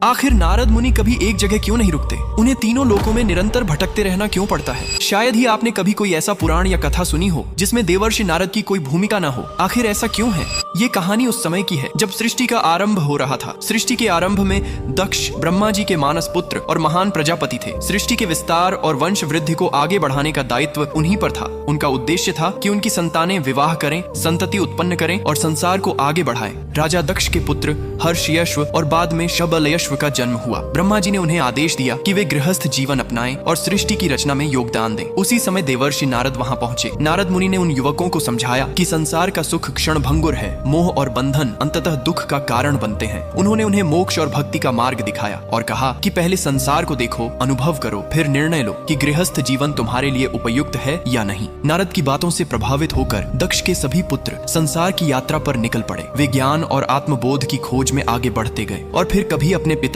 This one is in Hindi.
आखिर नारद मुनि कभी एक जगह क्यों नहीं रुकते? उन्हें तीनों लोकों में निरंतर भटकते रहना क्यों पड़ता है? शायद ही आपने कभी कोई ऐसा पुराण या कथा सुनी हो जिसमें देवर्षि नारद की कोई भूमिका न हो। आखिर ऐसा क्यों है? ये कहानी उस समय की है जब सृष्टि का आरंभ हो रहा था। सृष्टि के आरंभ में दक्ष ब्रह्मा जी के मानस पुत्र और महान प्रजापति थे। सृष्टि के विस्तार और वंश वृद्धि को आगे बढ़ाने का दायित्व उन्हीं पर था। उनका उद्देश्य था कि उनकी संतानें विवाह करें, संतति उत्पन्न करें और संसार को आगे बढ़ाएं। राजा दक्ष के पुत्र हर्षयश्व और बाद में शबलयश्व का जन्म हुआ। ब्रह्मा जी ने उन्हें आदेश दिया कि वे गृहस्थ जीवन अपनाएं और सृष्टि की रचना में योगदान दें। उसी समय देवर्षि नारद वहां पहुंचे। नारद मुनि ने उन युवकों को समझाया कि संसार का सुख क्षण भंगुर है, मोह और बंधन अंततः दुख का कारण बनते हैं। उन्होंने उन्हें मोक्ष और भक्ति का मार्ग दिखाया और कहा कि पहले संसार को देखो, अनुभव करो, फिर निर्णय लो कि गृहस्थ जीवन तुम्हारे लिए उपयुक्त है या नहीं। नारद की बातों से प्रभावित होकर दक्ष के सभी पुत्र संसार की यात्रा पर निकल पड़े। वे ज्ञान और आत्मबोध की खोज में आगे बढ़ते गए और फिर कभी अपने पिता